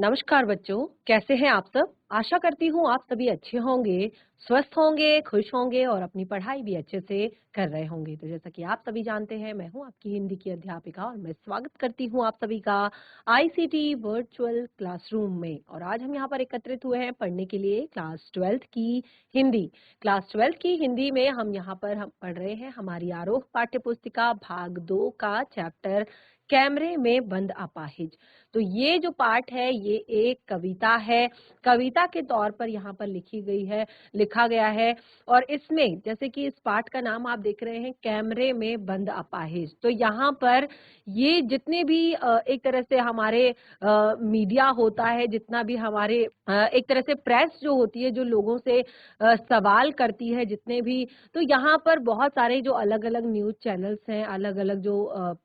नमस्कार बच्चों, कैसे हैं आप सब? आशा करती हूँ आप सभी अच्छे होंगे, स्वस्थ होंगे, खुश होंगे और अपनी पढ़ाई भी अच्छे से कर रहे होंगे। तो जैसा कि आप सभी जानते हैं, मैं हूँ आपकी हिंदी की अध्यापिका और मैं स्वागत करती हूँ आप सभी का आईसीटी वर्चुअल क्लासरूम में। और आज हम यहाँ पर एकत्रित हुए हैं पढ़ने के लिए क्लास 12th की हिंदी। क्लास 12th की हिंदी में हम पढ़ रहे हैं हमारी आरोह पाठ्य पुस्तिका भाग 2 का चैप्टर कैमरे में बंद अपाहिज। तो ये जो पाठ है ये एक कविता है, कविता के तौर पर यहाँ पर लिखा गया है। और इसमें जैसे कि इस पाठ का नाम आप देख रहे हैं, कैमरे में बंद अपाहिज। तो यहाँ पर ये जितने भी एक तरह से हमारे मीडिया होता है, जितना भी हमारे एक तरह से प्रेस जो होती है, जो लोगों से सवाल करती है जितने भी, तो यहाँ पर बहुत सारे जो अलग अलग न्यूज चैनल्स हैं, अलग अलग जो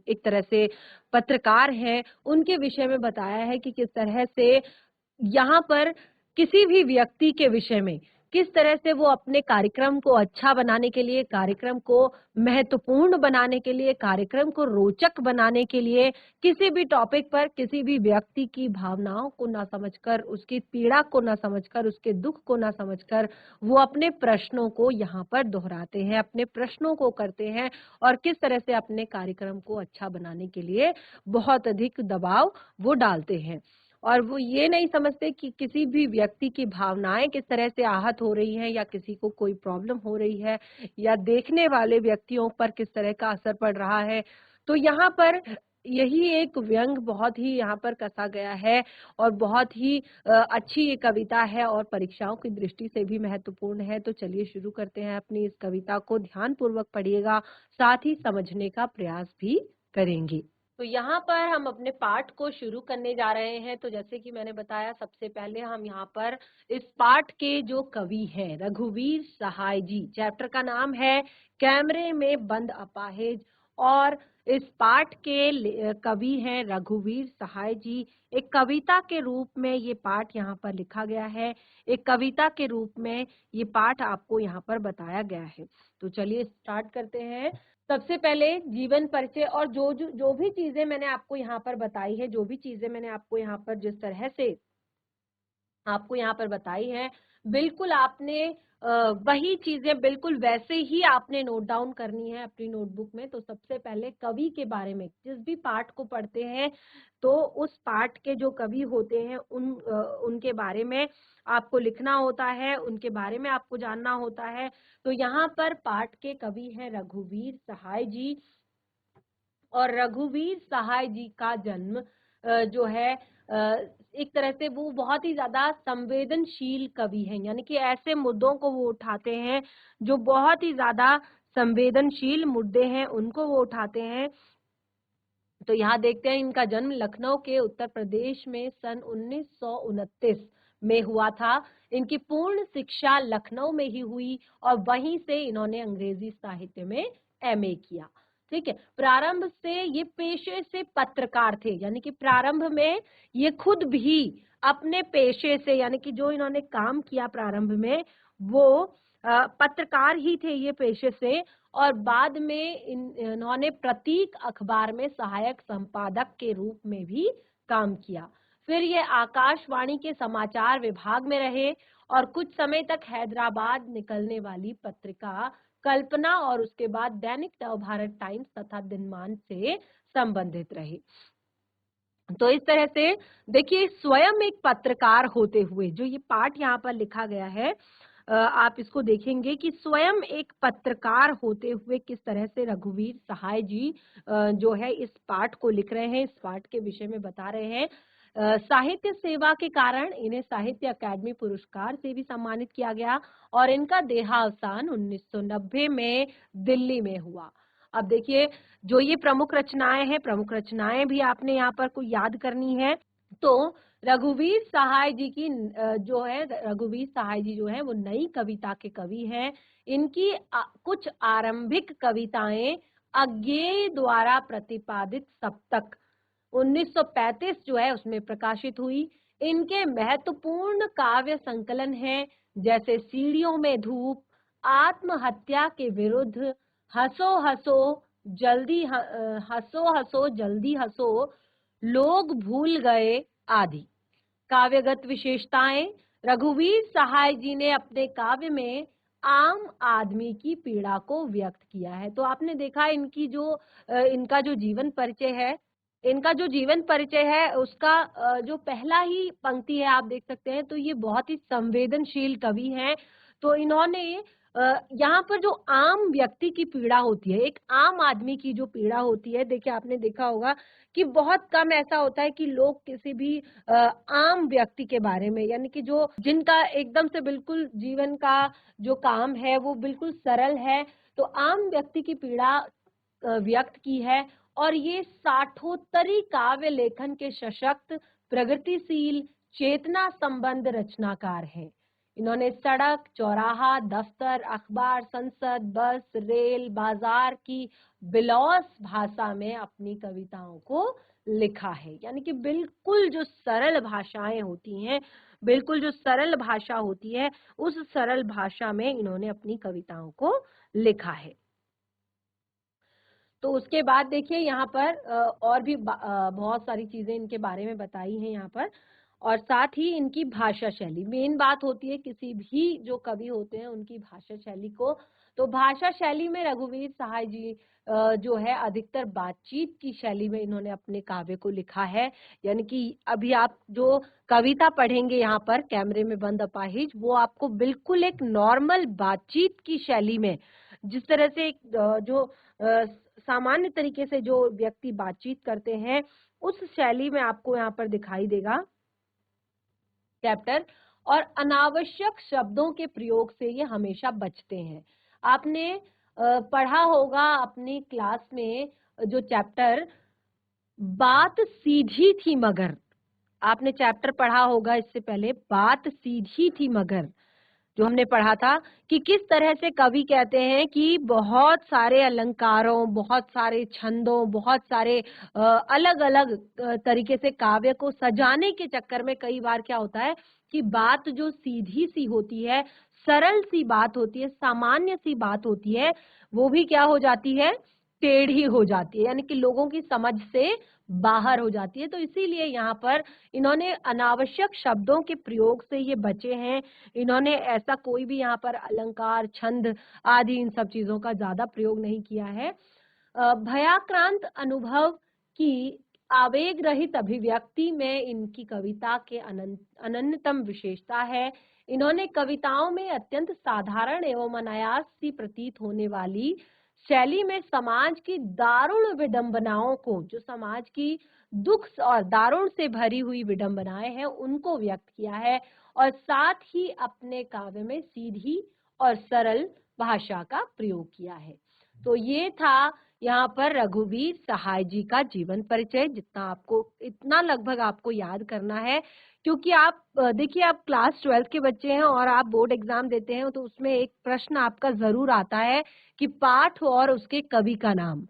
एक तरह से पत्रकार हैं, उनके विषय में बताया है कि किस तरह से यहाँ पर किसी भी व्यक्ति के विषय में किस तरह से वो अपने कार्यक्रम को अच्छा बनाने के लिए, कार्यक्रम को महत्वपूर्ण बनाने के लिए, कार्यक्रम को रोचक बनाने के लिए किसी भी टॉपिक पर किसी भी व्यक्ति की भावनाओं को ना समझकर, उसकी पीड़ा को ना समझकर, उसके दुख को ना समझकर वो अपने प्रश्नों को यहाँ पर दोहराते हैं, अपने प्रश्नों को करते हैं और किस तरह से अपने कार्यक्रम को अच्छा बनाने के लिए बहुत अधिक दबाव वो डालते हैं। और वो ये नहीं समझते कि किसी भी व्यक्ति की भावनाएं किस तरह से आहत हो रही हैं, या किसी को कोई प्रॉब्लम हो रही है, या देखने वाले व्यक्तियों पर किस तरह का असर पड़ रहा है। तो यहाँ पर यही एक व्यंग बहुत ही यहाँ पर कसा गया है और बहुत ही अच्छी ये कविता है और परीक्षाओं की दृष्टि से भी महत्वपूर्ण है। तो चलिए शुरू करते हैं अपनी इस कविता को। ध्यान पूर्वक पढ़िएगा, साथ ही समझने का प्रयास भी करेंगे। तो यहाँ पर हम अपने पाठ को शुरू करने जा रहे हैं। तो जैसे कि मैंने बताया, सबसे पहले हम यहाँ पर इस पाठ के जो कवि हैं रघुवीर सहाय जी, चैप्टर का नाम है कैमरे में बंद अपाहिज, और इस पाठ के कवि हैं रघुवीर सहाय जी। एक कविता के रूप में ये पाठ यहाँ पर लिखा गया है, एक कविता के रूप में ये पाठ आपको यहाँ पर बताया गया है। तो चलिए स्टार्ट करते हैं। सबसे पहले जीवन परिचय, और जो भी चीजें मैंने आपको यहाँ पर बताई है, जो भी चीजें मैंने आपको यहाँ पर जिस तरह से आपको यहाँ पर बताई है, बिल्कुल आपने वही चीजें बिल्कुल वैसे ही आपने नोट डाउन करनी है अपनी नोटबुक में। तो सबसे पहले कवि के बारे में, जिस भी पाठ को पढ़ते हैं तो उस पाठ के जो कवि होते हैं उनके बारे में आपको लिखना होता है, उनके बारे में आपको जानना होता है। तो यहाँ पर पाठ के कवि हैं रघुवीर सहाय जी, और रघुवीर सहाय जी का जन्म जो है एक तरह से वो बहुत ही ज्यादा संवेदनशील कवि हैं, यानी कि ऐसे मुद्दों को वो उठाते हैं जो बहुत ही ज्यादा संवेदनशील मुद्दे हैं, उनको वो उठाते हैं। तो यहाँ देखते हैं, इनका जन्म लखनऊ के उत्तर प्रदेश में सन 1929 में हुआ था। इनकी पूर्ण शिक्षा लखनऊ में ही हुई और वहीं से इन्होंने अंग्रेजी साहित्य में एमए किया। ठीक है, प्रारंभ से ये पेशे से पत्रकार थे, यानी कि प्रारंभ में ये खुद भी अपने पेशे से, यानी कि जो इन्होंने काम किया प्रारंभ में, वो पत्रकार ही थे ये पेशे से। और बाद में इन्होंने प्रतीक अखबार में सहायक संपादक के रूप में भी काम किया। फिर ये आकाशवाणी के समाचार विभाग में रहे और कुछ समय तक हैदराबाद निकलने वाली पत्रिका कल्पना और उसके बाद दैनिक नवभारत टाइम्स तथा दिनमान से संबंधित रहे। तो इस तरह से देखिए, स्वयं एक पत्रकार होते हुए जो ये पाठ यहाँ पर लिखा गया है, आप इसको देखेंगे कि स्वयं एक पत्रकार होते हुए किस तरह से रघुवीर सहाय जी जो है इस पाठ को लिख रहे हैं, इस पाठ के विषय में बता रहे हैं। साहित्य सेवा के कारण इन्हें साहित्य अकादमी पुरस्कार से भी सम्मानित किया गया और इनका देहावसान 1990 में दिल्ली में हुआ। अब देखिए, जो ये प्रमुख रचनाएं हैं, प्रमुख रचनाएं भी आपने यहाँ पर कोई याद करनी है। तो रघुवीर सहाय जी की रघुवीर सहाय जी जो है वो नई कविता के कवि हैं। इनकी कुछ आरंभिक कविताएं अज्ञेय द्वारा प्रतिपादित सप्तक 1935 जो है उसमें प्रकाशित हुई। इनके महत्वपूर्ण काव्य संकलन हैं जैसे सीढ़ियों में धूप, आत्महत्या के विरुद्ध, हंसो हंसो हंसो हंसो जल्दी हंसो, लोग भूल गए आदि। काव्यगत विशेषताएं। रघुवीर सहाय जी ने अपने काव्य में आम आदमी की पीड़ा को व्यक्त किया है। तो आपने देखा इनका जो जीवन परिचय है, उसका जो पहला ही पंक्ति है आप देख सकते हैं, तो ये बहुत ही संवेदनशील कवि हैं। तो इन्होंने यहाँ पर जो आम व्यक्ति की पीड़ा होती है, एक आम आदमी की जो पीड़ा होती है, देखिए आपने देखा होगा कि बहुत कम ऐसा होता है कि लोग किसी भी आम व्यक्ति के बारे में, यानी कि जो जिनका एकदम से बिल्कुल जीवन का जो काम है वो बिल्कुल सरल है, तो आम व्यक्ति की पीड़ा व्यक्त की है। और ये साठोत्तरी काव्य लेखन के सशक्त, प्रगतिशील, चेतना संबंध रचनाकार हैं। इन्होंने सड़क, चौराहा, दफ्तर, अखबार, संसद, बस, रेल, बाजार की बिलौस भाषा में अपनी कविताओं को लिखा है। यानी कि बिल्कुल जो सरल भाषाएं होती हैं, बिल्कुल जो सरल भाषा होती है, उस सरल भाषा में इन्होंने अपनी कविताओं को लिखा है। तो उसके बाद देखिए यहाँ पर और भी बहुत सारी चीजें इनके बारे में बताई हैं यहाँ पर, और साथ ही इनकी भाषा शैली मेन बात होती है किसी भी जो कवि होते हैं उनकी भाषा शैली को। तो भाषा शैली में रघुवीर सहाय जी जो है अधिकतर बातचीत की शैली में इन्होंने अपने काव्य को लिखा है। यानी कि अभी आप जो कविता पढ़ेंगे यहाँ पर कैमरे में बंद अपाहिज, वो आपको बिल्कुल एक नॉर्मल बातचीत की शैली में, जिस तरह से एक जो सामान्य तरीके से जो व्यक्ति बातचीत करते हैं, उस शैली में आपको यहाँ पर दिखाई देगा चैप्टर। और अनावश्यक शब्दों के प्रयोग से ये हमेशा बचते हैं। आपने पढ़ा होगा अपनी क्लास में जो चैप्टर बात सीधी थी मगर, आपने चैप्टर पढ़ा होगा इससे पहले, बात सीधी थी मगर, जो हमने पढ़ा था कि किस तरह से कवि कहते हैं कि बहुत सारे अलंकारों, बहुत सारे छंदों, बहुत सारे अलग अलग तरीके से काव्य को सजाने के चक्कर में कई बार क्या होता है कि बात जो सीधी सी होती है, सरल सी बात होती है, सामान्य सी बात होती है, वो भी क्या हो जाती है, टेढ़ी हो जाती है, यानी कि लोगों की समझ से बाहर हो जाती है। तो इसीलिए यहाँ पर इन्होंने अनावश्यक शब्दों के प्रयोग से ये बचे हैं। इन्होंने ऐसा कोई भी यहाँ पर अलंकार, छंद आदि इन सब चीजों का ज्यादा प्रयोग नहीं किया है। भयाक्रांत अनुभव की आवेग रहित अभिव्यक्ति में इनकी कविता के अनन्यतम विशेषता है। इन्होंने कविताओं में अत्यंत साधारण एवं अनायास सी प्रतीत होने वाली शैली में समाज की दारुण विडंबनाओं को, जो समाज की दुख और दारुण से भरी हुई विडंबनाएं हैं, उनको व्यक्त किया है। और साथ ही अपने काव्य में सीधी और सरल भाषा का प्रयोग किया है। तो ये था यहाँ पर रघुवीर सहाय जी का जीवन परिचय, जितना आपको, इतना लगभग आपको याद करना है, क्योंकि आप देखिए आप क्लास 12 के बच्चे हैं और आप बोर्ड एग्जाम देते हैं, तो उसमें एक प्रश्न आपका जरूर आता है कि पाठ और उसके कवि का नाम,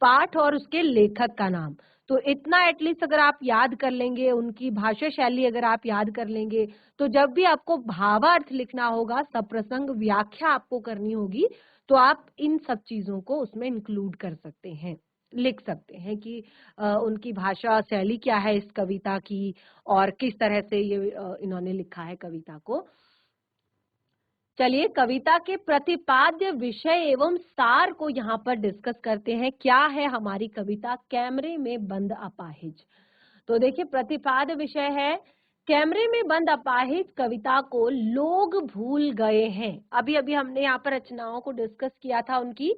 पाठ और उसके लेखक का नाम। तो इतना एटलीस्ट अगर आप याद कर लेंगे, उनकी भाषा शैली अगर आप याद कर लेंगे, तो जब भी आपको भावार्थ लिखना होगा, सप्रसंग व्याख्या आपको करनी होगी, तो आप इन सब चीजों को उसमें इंक्लूड कर सकते हैं, लिख सकते हैं कि उनकी भाषा शैली क्या है इस कविता की, और किस तरह से ये इन्होंने लिखा है कविता को। चलिए कविता के प्रतिपाद्य विषय एवं सार को यहाँ पर डिस्कस करते हैं। क्या है हमारी कविता कैमरे में बंद अपाहिज? तो देखिए प्रतिपाद्य विषय है कैमरे में बंद अपाहिज कविता को लोग भूल गए हैं। अभी अभी हमने यहाँ पर रचनाओं को डिस्कस किया था उनकी,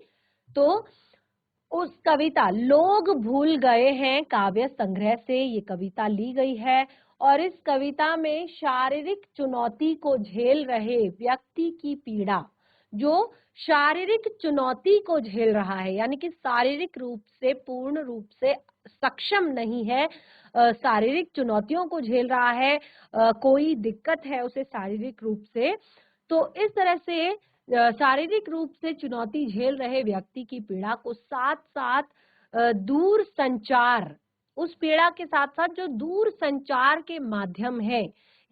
तो उस कविता लोग भूल गए हैं काव्य संग्रह से ये कविता ली गई है। और इस कविता में शारीरिक चुनौती को झेल रहे व्यक्ति की पीड़ा, जो शारीरिक चुनौती को झेल रहा है, यानी कि शारीरिक रूप से पूर्ण रूप से सक्षम नहीं है, शारीरिक चुनौतियों को झेल रहा है, कोई दिक्कत है उसे शारीरिक रूप से, तो इस तरह से शारीरिक रूप से चुनौती झेल रहे व्यक्ति की पीड़ा को साथ साथ दूर संचार, उस पीड़ा के साथ साथ जो दूर संचार के माध्यम है,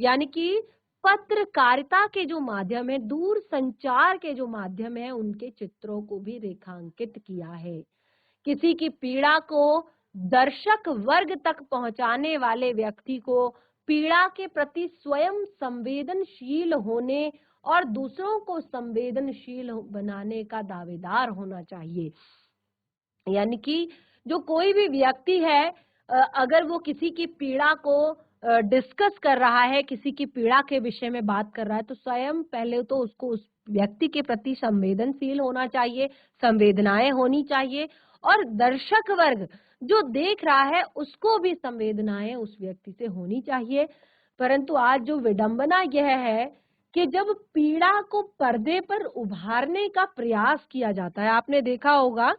यानी कि पत्रकारिता के जो माध्यम है, दूर संचार के जो माध्यम है, उनके चित्रों को भी रेखांकित किया है। किसी की पीड़ा को दर्शक वर्ग तक पहुंचाने वाले व्यक्ति को पीड़ा के प्रति स्वयं संवेदनशील होने और दूसरों को संवेदनशील बनाने का दावेदार होना चाहिए। यानी कि जो कोई भी व्यक्ति है, अगर वो किसी की पीड़ा को डिस्कस कर रहा है, किसी की पीड़ा के विषय में बात कर रहा है, तो स्वयं पहले तो उसको उस व्यक्ति के प्रति संवेदनशील होना चाहिए, संवेदनाएं होनी चाहिए, और दर्शक वर्ग जो देख रहा है उसको भी संवेदनाएं उस व्यक्ति से होनी चाहिए। परंतु आज जो विडंबना यह है कि जब पीड़ा को पर्दे पर उभारने का प्रयास किया जाता है, आपने देखा होगा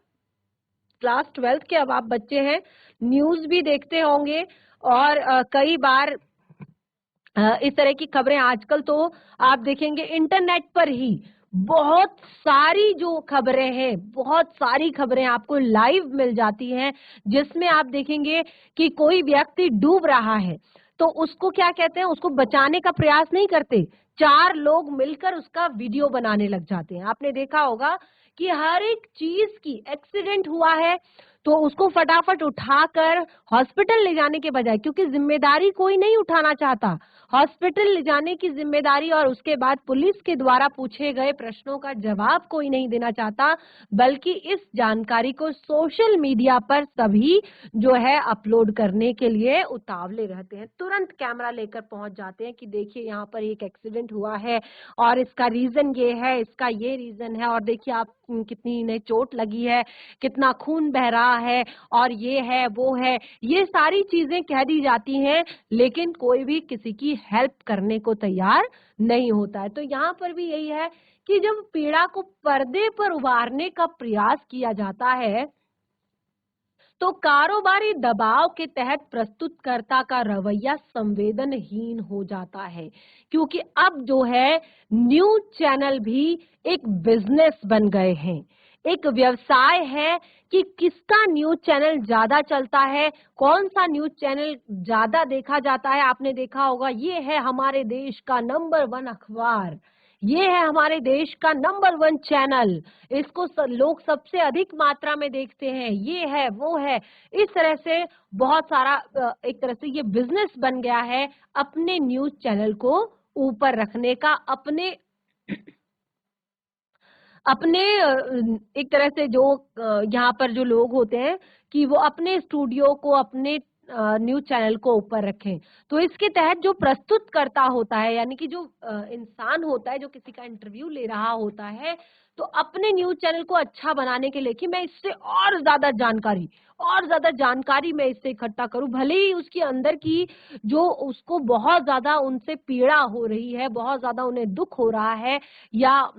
क्लास 12th के अब आप बच्चे हैं, न्यूज भी देखते होंगे, और कई बार इस तरह की खबरें आजकल तो आप देखेंगे इंटरनेट पर ही बहुत सारी जो खबरें हैं, बहुत सारी खबरें आपको लाइव मिल जाती हैं, जिसमें आप देखेंगे कि कोई व्यक्ति डूब रहा है तो उसको क्या कहते हैं, उसको बचाने का प्रयास नहीं करते, 4 लोग मिलकर उसका वीडियो बनाने लग जाते हैं। आपने देखा होगा कि हर एक चीज की एक्सीडेंट हुआ है तो उसको फटाफट उठाकर हॉस्पिटल ले जाने के बजाय, क्योंकि जिम्मेदारी कोई नहीं उठाना चाहता, हॉस्पिटल ले जाने की जिम्मेदारी और उसके बाद पुलिस के द्वारा पूछे गए प्रश्नों का जवाब कोई नहीं देना चाहता, बल्कि इस जानकारी को सोशल मीडिया पर सभी जो है अपलोड करने के लिए उतावले रहते हैं, तुरंत कैमरा लेकर पहुंच जाते हैं कि देखिए यहाँ पर एक एक्सीडेंट हुआ है और इसका रीजन ये है, इसका ये रीजन है, और देखिए आप कितनी इन्हें चोट लगी है, कितना खून बह रहा है, और ये है वो है, ये सारी चीजें कह दी जाती हैं, लेकिन कोई भी किसी की हेल्प करने को तैयार नहीं होता है। तो यहाँ पर भी यही है कि जब पीड़ा को पर्दे पर उभारने का प्रयास किया जाता है तो कारोबारी दबाव के तहत प्रस्तुतकर्ता का रवैया संवेदनहीन हो जाता है, क्योंकि अब जो है न्यूज चैनल भी एक बिजनेस बन गए हैं, एक व्यवसाय है कि किसका न्यूज चैनल ज्यादा चलता है, कौन सा न्यूज चैनल ज्यादा देखा जाता है। आपने देखा होगा ये है हमारे देश का नंबर 1 अखबार, ये है हमारे देश का नंबर 1 चैनल, इसको लोग सबसे अधिक मात्रा में देखते हैं, ये है वो है। इस तरह से बहुत सारा एक तरह से ये बिजनेस बन गया है अपने न्यूज चैनल को ऊपर रखने का, अपने अपने एक तरह से जो यहाँ पर जो लोग होते हैं कि वो अपने स्टूडियो को, अपने न्यूज चैनल को ऊपर रखें। तो इसके तहत जो प्रस्तुत करता होता है, यानी कि जो इंसान होता है जो किसी का इंटरव्यू ले रहा होता है, तो अपने न्यूज चैनल को अच्छा बनाने के लिए कि मैं इससे और ज्यादा जानकारी मैं इससे इकट्ठा करूं, भले ही उसके अंदर की जो उसको बहुत ज्यादा उनसे पीड़ा हो रही है, बहुत ज्यादा उन्हें दुख हो रहा है, या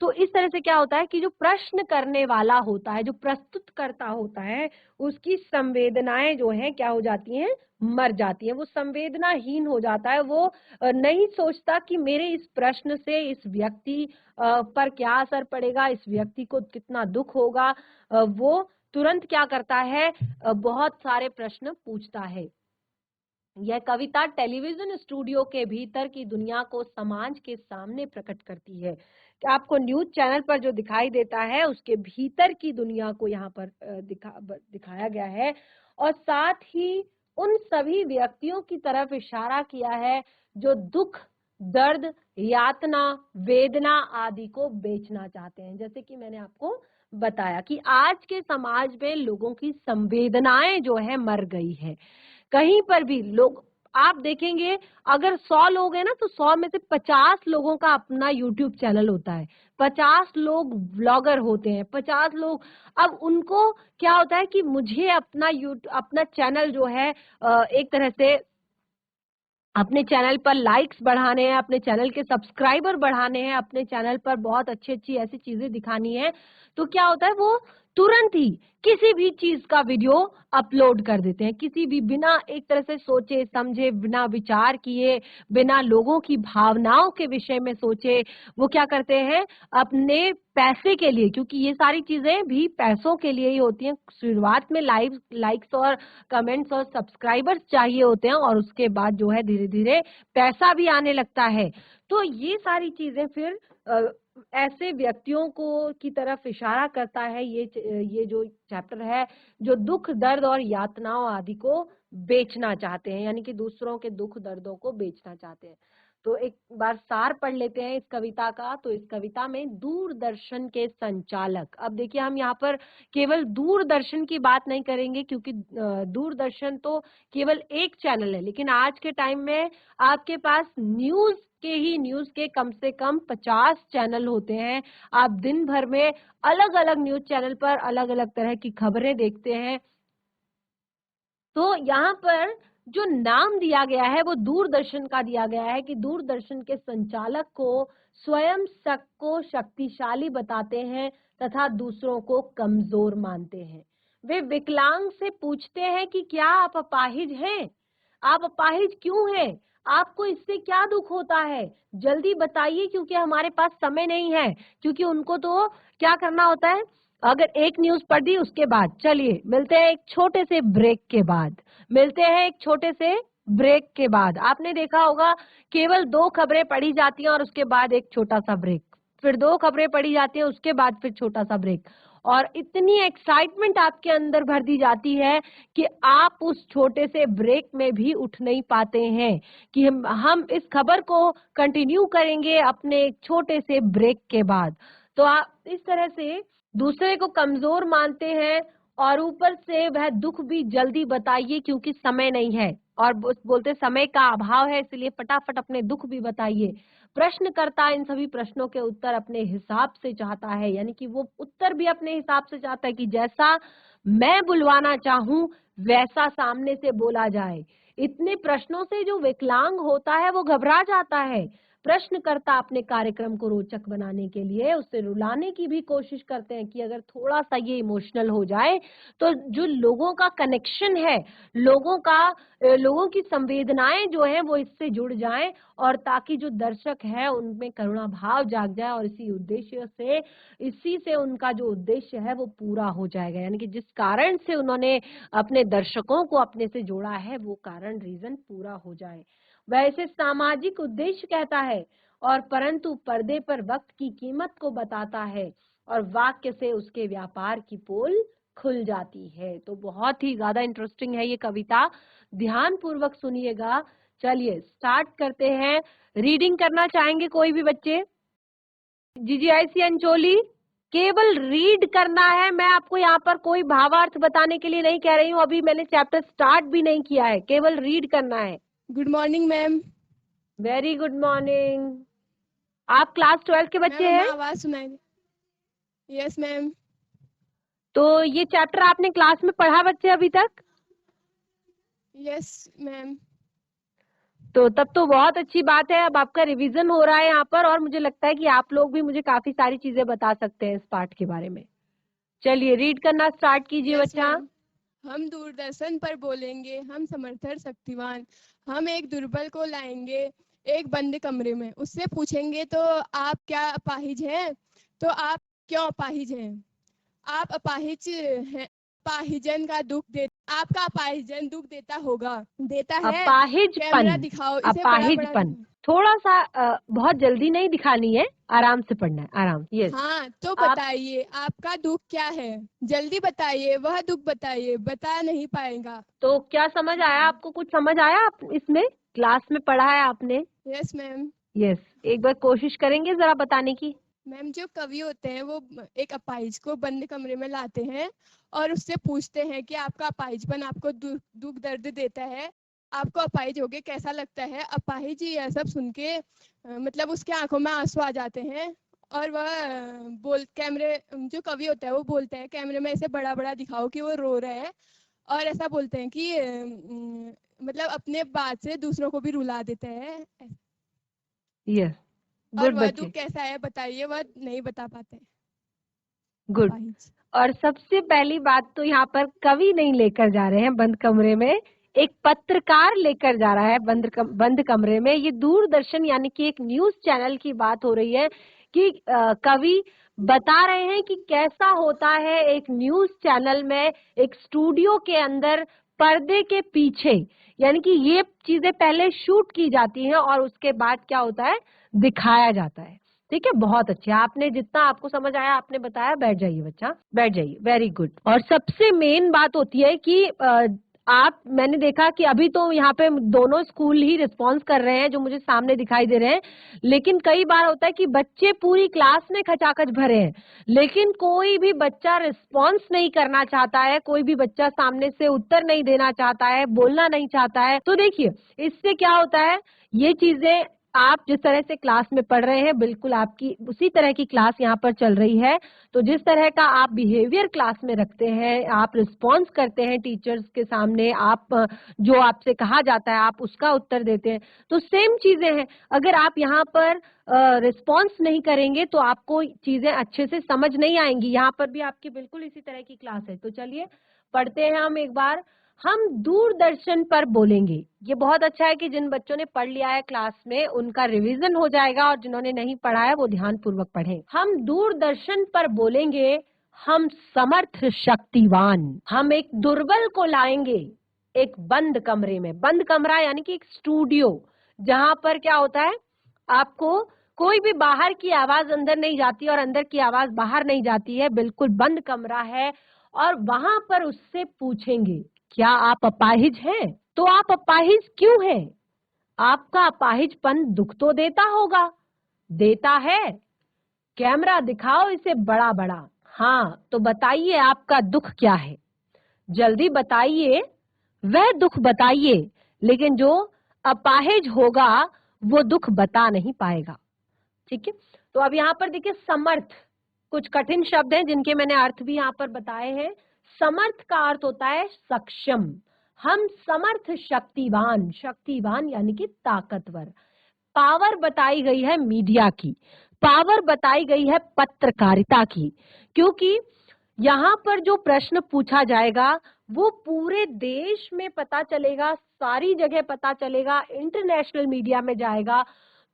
तो इस तरह से क्या होता है कि जो प्रश्न करने वाला होता है, जो प्रस्तुत करता होता है, उसकी संवेदनाएं जो हैं क्या हो जाती हैं, मर जाती है, वो संवेदनाहीन हो जाता है, वो नहीं सोचता कि मेरे इस प्रश्न से इस व्यक्ति पर क्या असर पड़ेगा, इस व्यक्ति को कितना दुख होगा। वो तुरंत क्या करता है, बहुत सारे प्रश्न पूछता है। यह कविता टेलीविजन स्टूडियो के भीतर की दुनिया को समाज के सामने प्रकट करती है कि आपको न्यूज चैनल पर जो दिखाई देता है उसके भीतर की दुनिया को यहाँ पर दिखाया गया है, और साथ ही उन सभी व्यक्तियों की तरफ इशारा किया है जो दुख, दर्द, यातना, वेदना आदि को बेचना चाहते हैं। जैसे कि मैंने आपको बताया कि आज के समाज में लोगों की संवेदनाएं जो है मर गई है। कहीं पर भी लोग आप देखेंगे, अगर 100 लोग हैं ना तो 100 में से 50 लोगों का अपना यूट्यूब चैनल होता है, 50 लोग ब्लॉगर होते हैं, 50 लोग। अब उनको क्या होता है कि मुझे अपना चैनल जो है एक तरह से अपने चैनल पर लाइक्स बढ़ाने हैं, अपने चैनल के सब्सक्राइबर बढ़ाने हैं, अपने चैनल पर बहुत अच्छी ऐसी चीजें दिखानी है, तो क्या होता है वो तुरंत ही किसी भी चीज का वीडियो अपलोड कर देते हैं, किसी भी बिना एक तरह से सोचे समझे, बिना विचार किए, बिना लोगों की भावनाओं के विषय में सोचे, वो क्या करते हैं अपने पैसे के लिए, क्योंकि ये सारी चीजें भी पैसों के लिए ही होती हैं। शुरुआत में लाइक्स और कमेंट्स और सब्सक्राइबर्स चाहिए होते हैं, और उसके बाद जो है धीरे धीरे पैसा भी आने लगता है। तो ये सारी चीजें फिर ऐसे व्यक्तियों को की तरफ इशारा करता है ये जो चैप्टर है, जो दुख, दर्द और यातनाओं आदि को बेचना चाहते हैं, यानी कि दूसरों के दुख दर्दों को बेचना चाहते हैं। तो एक बार सार पढ़ लेते हैं इस कविता का। तो इस कविता में दूरदर्शन के संचालक, अब देखिए हम यहाँ पर केवल दूरदर्शन की बात नहीं करेंगे, क्योंकि दूरदर्शन तो केवल एक चैनल है, लेकिन आज के टाइम में आपके पास न्यूज के कम से कम 50 चैनल होते हैं। आप दिन भर में अलग अलग न्यूज चैनल पर अलग अलग तरह की खबरें देखते हैं। तो यहाँ पर जो नाम दिया गया है वो दूरदर्शन का दिया गया है कि दूरदर्शन के संचालक को स्वयं शक को शक्तिशाली बताते हैं तथा दूसरों को कमजोर मानते हैं। वे विकलांग से पूछते हैं कि क्या आप अपाहिज हैं? आप अपाहिज क्यों हैं? आपको इससे क्या दुख होता है? जल्दी बताइए, क्योंकि हमारे पास समय नहीं है। क्योंकि उनको तो क्या करना होता है, अगर एक न्यूज पढ़ दी उसके बाद चलिए मिलते हैं एक छोटे से ब्रेक के बाद, आपने देखा होगा केवल 2 खबरें पढ़ी जाती हैं और उसके बाद एक छोटा सा ब्रेक, फिर 2 खबरें पढ़ी जाती हैं उसके बाद फिर छोटा सा ब्रेक, और इतनी एक्साइटमेंट आपके अंदर भर दी जाती है कि आप उस छोटे से ब्रेक में भी उठ नहीं पाते हैं कि हम इस खबर को कंटिन्यू करेंगे अपने एक छोटे से ब्रेक के बाद। तो आप इस तरह से दूसरे को कमजोर मानते हैं और ऊपर से वह दुख भी जल्दी बताइए क्योंकि समय नहीं है, और बोलते समय का अभाव है, इसलिए फटाफट अपने दुख भी बताइए। प्रश्नकर्ता इन सभी प्रश्नों के उत्तर अपने हिसाब से चाहता है, यानी कि वो उत्तर भी अपने हिसाब से चाहता है कि जैसा मैं बुलवाना चाहूं वैसा सामने से बोला जाए। इतने प्रश्नों से जो विकलांग होता है वो घबरा जाता है। प्रश्नकर्ता अपने कार्यक्रम को रोचक बनाने के लिए उसे रुलाने की भी कोशिश करते हैं कि अगर थोड़ा सा ये इमोशनल हो जाए तो जो लोगों का कनेक्शन है, लोगों की संवेदनाएं जो है वो इससे जुड़ जाएं, और ताकि जो दर्शक है उनमें करुणा भाव जाग जाए, और इसी से उनका जो उद्देश्य है वो पूरा हो जाएगा। यानी कि जिस कारण से उन्होंने अपने दर्शकों को अपने से जोड़ा है वो कारण रीजन पूरा हो जाए। वह इसे सामाजिक उद्देश्य कहता है, और परंतु पर्दे पर वक्त की कीमत को बताता है, और वाक्य से उसके व्यापार की पोल खुल जाती है। तो बहुत ही ज्यादा इंटरेस्टिंग है ये कविता, ध्यान पूर्वक सुनिएगा। चलिए स्टार्ट करते हैं। रीडिंग करना चाहेंगे कोई भी बच्चे? जीजीआईसी अंचोली, केवल रीड करना है। मैं आपको यहाँ पर कोई भावार्थ बताने के लिए नहीं कह रही हूँ, अभी मैंने चैप्टर स्टार्ट भी नहीं किया है, केवल रीड करना है। Good morning ma'am. Very good morning. आप क्लास 12 के बच्चे हैं? आवाज सुनाई? Yes ma'am. तो ये चैप्टर आपने क्लास में पढ़ा बच्चे अभी तक? Yes ma'am. तो तब तो बहुत अच्छी बात है, अब आपका रिवीजन हो रहा है यहाँ पर, और मुझे लगता है कि आप लोग भी मुझे काफी सारी चीजें बता सकते हैं इस पार्ट के बारे में। चलिए रीड करना स्टार्ट कीजिए बच्चा। हम दूरदर्शन पर बोलेंगे, हम समर्थर शक्तिवान, हम एक दुर्बल को लाएंगे एक बंद कमरे में, उससे पूछेंगे तो आप क्या अपाहिज हैं? तो आप क्यों अपाहिज हैं? आप अपाहिज हैं, अपाहिजन का दुख दे, आपका अपाहिजन दुख देता होगा, देता है। कैमरा दिखाओ, इसे बड़ा बड़ा थोड़ा सा बहुत जल्दी नहीं दिखानी है, आराम से पढ़ना है, आराम। यस। हाँ तो बताइए आपका दुख क्या है? जल्दी बताइए, वह दुख बताइए, बता नहीं पाएगा। तो क्या समझ आया आपको? कुछ समझ आया आप इसमें? क्लास में पढ़ा है आपने? Yes ma'am. यस, एक बार कोशिश करेंगे जरा बताने की। मैम जो कवि होते हैं वो एक अपाहिज को बंद कमरे में लाते हैं और उससे पूछते हैं कि आपका अपाहिजपन आपको दुख दर्द देता है, आपको अपाहिज होके कैसा लगता है? अपाहिज यह सब सुन के मतलब उसके आंखों में आंसू आ जाते हैं, और वह कैमरे, जो कवि होता है वो बोलते हैं कैमरे में ऐसे बड़ा बड़ा दिखाओ कि वो रो रहे हैं, और ऐसा बोलते हैं कि मतलब अपने बात से दूसरों को भी रुला देते हैं। यस, और वह दुख कैसा है बताइए, वह नहीं बता पाते। गुड। और सबसे पहली बात तो यहाँ पर कवि नहीं लेकर जा रहे हैं बंद कमरे में, एक पत्रकार लेकर जा रहा है बंद कमरे में। ये दूरदर्शन यानी कि एक न्यूज चैनल की बात हो रही है कि कवि बता रहे हैं कि कैसा होता है एक न्यूज चैनल में, एक स्टूडियो के अंदर पर्दे के पीछे, यानी कि ये चीजें पहले शूट की जाती हैं और उसके बाद क्या होता है, दिखाया जाता है। ठीक है, बहुत अच्छा, आपने जितना आपको समझ आया आपने बताया। बैठ जाइए बच्चा, बैठ जाइए, वेरी गुड। और सबसे मेन बात होती है कि मैंने देखा कि अभी तो यहाँ पे दोनों स्कूल ही रिस्पॉन्स कर रहे हैं जो मुझे सामने दिखाई दे रहे हैं, लेकिन कई बार होता है कि बच्चे पूरी क्लास में खचाखच भरे हैं, लेकिन कोई भी बच्चा रिस्पॉन्स नहीं करना चाहता है, कोई भी बच्चा सामने से उत्तर नहीं देना चाहता है, बोलना नहीं चाहता है। तो देखिए इससे क्या होता है, ये चीजें आप जिस तरह से क्लास में पढ़ रहे हैं बिल्कुल आपकी उसी तरह की क्लास यहाँ पर चल रही है। तो जिस तरह का आप बिहेवियर क्लास में रखते हैं, आप रिस्पॉन्स करते हैं टीचर्स के सामने, आप जो आपसे कहा जाता है आप उसका उत्तर देते हैं, तो सेम चीजें हैं। अगर आप यहाँ पर रिस्पॉन्स नहीं करेंगे तो आपको चीजें अच्छे से समझ नहीं आएंगी। यहाँ पर भी आपकी बिल्कुल इसी तरह की क्लास है। तो चलिए पढ़ते हैं हम एक बार। हम दूरदर्शन पर बोलेंगे। ये बहुत अच्छा है कि जिन बच्चों ने पढ़ लिया है क्लास में उनका रिवीजन हो जाएगा, और जिन्होंने नहीं पढ़ा है वो ध्यान पूर्वक पढ़ें। हम दूरदर्शन पर बोलेंगे, हम समर्थ शक्तिवान। हम एक दुर्बल को लाएंगे एक बंद कमरे में। बंद कमरा यानी कि एक स्टूडियो, जहां पर क्या होता है, आपको कोई भी बाहर की आवाज अंदर नहीं जाती और अंदर की आवाज बाहर नहीं जाती है, बिल्कुल बंद कमरा है। और वहां पर उससे पूछेंगे, क्या आप अपाहिज हैं? तो आप अपाहिज क्यों हैं? आपका अपाहिजपन दुख तो देता होगा, देता है? कैमरा दिखाओ इसे बड़ा बड़ा। हाँ, तो बताइए आपका दुख क्या है, जल्दी बताइए, वह दुख बताइए। लेकिन जो अपाहिज होगा वो दुख बता नहीं पाएगा। ठीक है, तो अब यहाँ पर देखिए समर्थ, कुछ कठिन शब्द हैं जिनके मैंने अर्थ भी यहाँ पर बताए हैं। समर्थ का अर्थ होता है सक्षम। हम समर्थ शक्तिवान, शक्तिवान यानी कि ताकतवर। पावर बताई गई है मीडिया की, पावर बताई गई है पत्रकारिता की, क्योंकि यहाँ पर जो प्रश्न पूछा जाएगा वो पूरे देश में पता चलेगा, सारी जगह पता चलेगा, इंटरनेशनल मीडिया में जाएगा।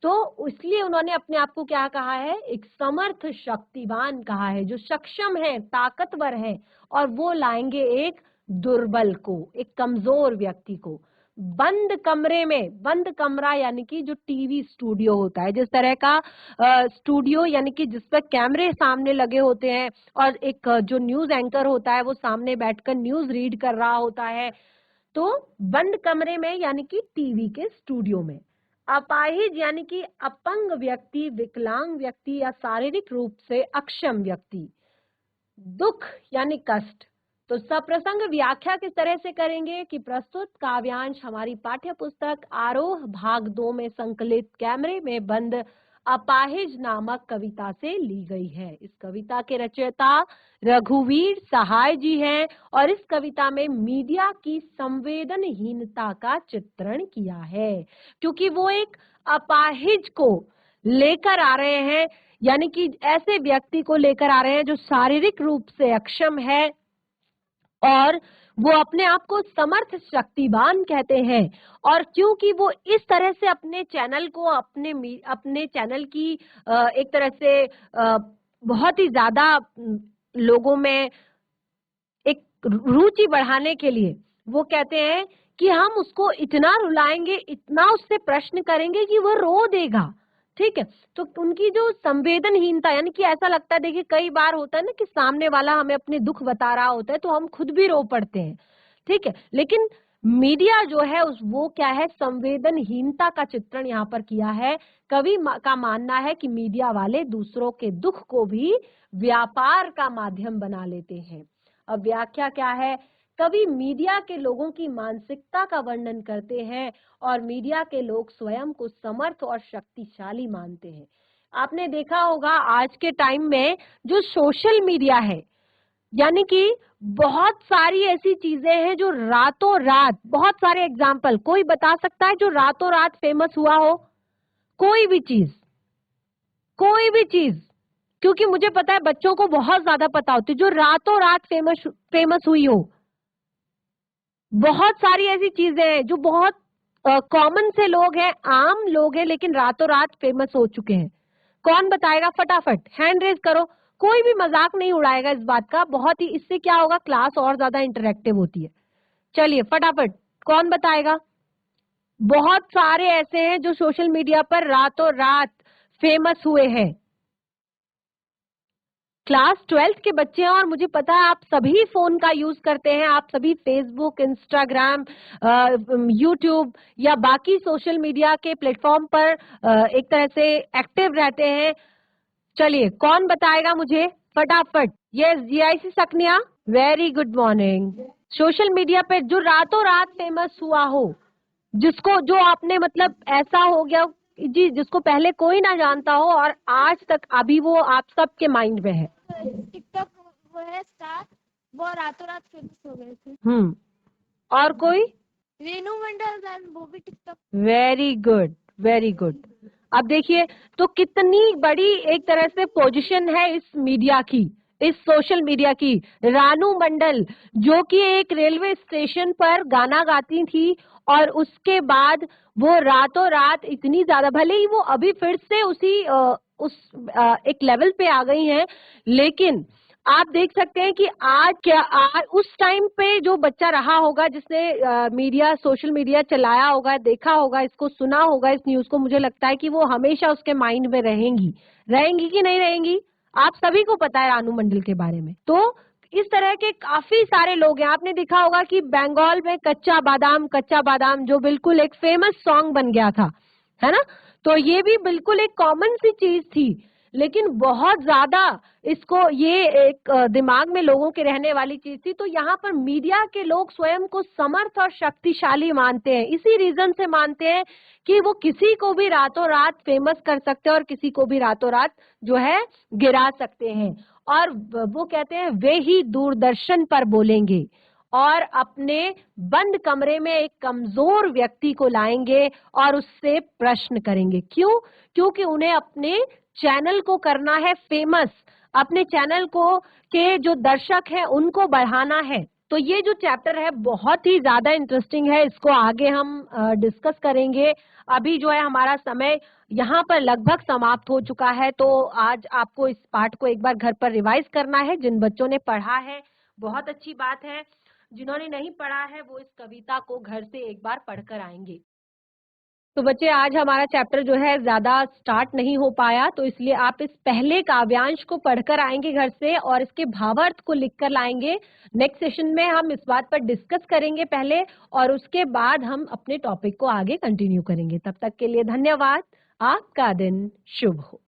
तो इसलिए उन्होंने अपने आप को क्या कहा है, एक समर्थ शक्तिवान कहा है, जो सक्षम है, ताकतवर है, और वो लाएंगे एक दुर्बल को, एक कमजोर व्यक्ति को बंद कमरे में। बंद कमरा यानी कि जो टीवी स्टूडियो होता है, जिस तरह का स्टूडियो यानी कि जिस पर कैमरे सामने लगे होते हैं और एक जो न्यूज एंकर होता है वो सामने बैठकर न्यूज रीड कर रहा होता है, तो बंद कमरे में यानी कि टीवी के स्टूडियो में। अपाहिज यानी कि अपंग व्यक्ति, विकलांग व्यक्ति या शारीरिक रूप से अक्षम व्यक्ति। दुख यानी कष्ट। तो सप्रसंग व्याख्या किस तरह से करेंगे कि प्रस्तुत काव्यांश हमारी पाठ्य पुस्तक आरोह भाग 2 में संकलित कैमरे में बंद अपाहिज नामक कविता से ली गई है। इस कविता के रचयिता रघुवीर सहाय जी हैं और इस कविता में मीडिया की संवेदनहीनता का चित्रण किया है, क्योंकि वो एक अपाहिज को लेकर आ रहे हैं, यानी कि ऐसे व्यक्ति को लेकर आ रहे हैं जो शारीरिक रूप से अक्षम है और वो अपने आप को समर्थ शक्तिवान कहते हैं। और क्योंकि वो इस तरह से अपने चैनल को, अपने चैनल की एक तरह से बहुत ही ज्यादा लोगों में एक रुचि बढ़ाने के लिए वो कहते हैं कि हम उसको इतना रुलाएंगे, इतना उससे प्रश्न करेंगे कि वो रो देगा। ठीक है, तो उनकी जो संवेदनहीनता यानी कि ऐसा लगता है, देखिए कई बार होता है ना कि सामने वाला हमें अपने दुख बता रहा होता है तो हम खुद भी रो पड़ते हैं। ठीक है, लेकिन मीडिया जो है वो क्या है, संवेदनहीनता का चित्रण यहाँ पर किया है। कवि का मानना है कि मीडिया वाले दूसरों के दुख को भी व्यापार का माध्यम बना लेते हैं। अब व्याख्या क्या है, कवि मीडिया के लोगों की मानसिकता का वर्णन करते हैं और मीडिया के लोग स्वयं को समर्थ और शक्तिशाली मानते हैं। आपने देखा होगा आज के टाइम में जो सोशल मीडिया है, यानी कि बहुत सारी ऐसी चीजें हैं जो रातों रात, बहुत सारे एग्जाम्पल कोई बता सकता है जो रातों रात फेमस हुआ हो? कोई भी चीज, कोई भी चीज, क्योंकि मुझे पता है बच्चों को बहुत ज्यादा पता होती है जो रातों रात फेमस हुई हो। बहुत सारी ऐसी चीजें हैं जो बहुत कॉमन से लोग हैं, आम लोग हैं, लेकिन रातों रात फेमस हो चुके हैं। कौन बताएगा? फटाफट हैंड रेज करो, कोई भी मजाक नहीं उड़ाएगा इस बात का। बहुत ही, इससे क्या होगा, क्लास और ज्यादा इंटरेक्टिव होती है। चलिए फटाफट कौन बताएगा? बहुत सारे ऐसे हैं जो सोशल मीडिया पर रातों रात फेमस हुए हैं। क्लास 12th के बच्चे हैं और मुझे पता है आप सभी फोन का यूज करते हैं, आप सभी फेसबुक, इंस्टाग्राम, यूट्यूब या बाकी सोशल मीडिया के प्लेटफॉर्म पर एक तरह से एक्टिव रहते हैं। चलिए, कौन बताएगा मुझे फटाफट? Yes, GIC Sakniya, very good morning. Social media पे जो रातों रात फेमस हुआ हो, जिसको जो आपने मतलब ऐसा हो गया जी, जिसको पहले कोई ना जानता हो और आज तक अभी वो आप सबके माइंड में है। टिकटॉक वो है स्टार, वो रातों रात फेमस हो गए थे। और कोई? रेनू मंडल, वो भी TikTok. Very good, very good. अब देखिए तो कितनी बड़ी एक तरह से पोजीशन है इस मीडिया की, इस सोशल मीडिया की। रानू मंडल जो कि एक रेलवे स्टेशन पर गाना गाती थी और उसके बाद वो रातों रात इतनी ज्यादा, भले ही वो अभी फिर से एक लेवल पे आ गई हैं, लेकिन आप देख सकते हैं कि आज उस टाइम पे जो बच्चा रहा होगा जिसने मीडिया, सोशल मीडिया चलाया होगा, देखा होगा, इसको सुना होगा, इस न्यूज को, मुझे लगता है कि वो हमेशा उसके माइंड में रहेंगी कि नहीं रहेंगी। आप सभी को पता है रानू मंडल के बारे में। तो इस तरह के काफी सारे लोग हैं। आपने देखा होगा कि बंगाल में कच्चा बादाम जो बिल्कुल एक फेमस सॉन्ग बन गया था, है ना? तो ये भी बिल्कुल एक कॉमन सी चीज थी, लेकिन बहुत ज्यादा इसको ये एक दिमाग में लोगों के रहने वाली चीज थी। तो यहाँ पर मीडिया के लोग स्वयं को समर्थ और शक्तिशाली मानते हैं, इसी रीजन से मानते हैं कि वो किसी को भी रातों रात फेमस कर सकते हैं और किसी को भी रातों रात जो है गिरा सकते हैं। और वो कहते हैं वे ही दूरदर्शन पर बोलेंगे और अपने बंद कमरे में एक कमजोर व्यक्ति को लाएंगे और उससे प्रश्न करेंगे। क्यों? क्योंकि उन्हें अपने चैनल को करना है फेमस, अपने चैनल को के जो दर्शक हैं उनको बढ़ाना है। तो ये जो चैप्टर है बहुत ही ज्यादा इंटरेस्टिंग है, इसको आगे हम डिस्कस करेंगे। अभी जो है हमारा समय यहाँ पर लगभग समाप्त हो चुका है, तो आज आपको इस पाठ को एक बार घर पर रिवाइज करना है। जिन बच्चों ने पढ़ा है बहुत अच्छी बात है, जिन्होंने नहीं पढ़ा है वो इस कविता को घर से एक बार पढ़कर आएंगे। तो बच्चे, आज हमारा चैप्टर जो है ज्यादा स्टार्ट नहीं हो पाया, तो इसलिए आप इस पहले काव्यांश को पढ़कर आएंगे घर से और इसके भावार्थ को लिखकर लाएंगे। नेक्स्ट सेशन में हम इस बात पर डिस्कस करेंगे पहले, और उसके बाद हम अपने टॉपिक को आगे कंटिन्यू करेंगे। तब तक के लिए धन्यवाद। आपका दिन शुभ हो।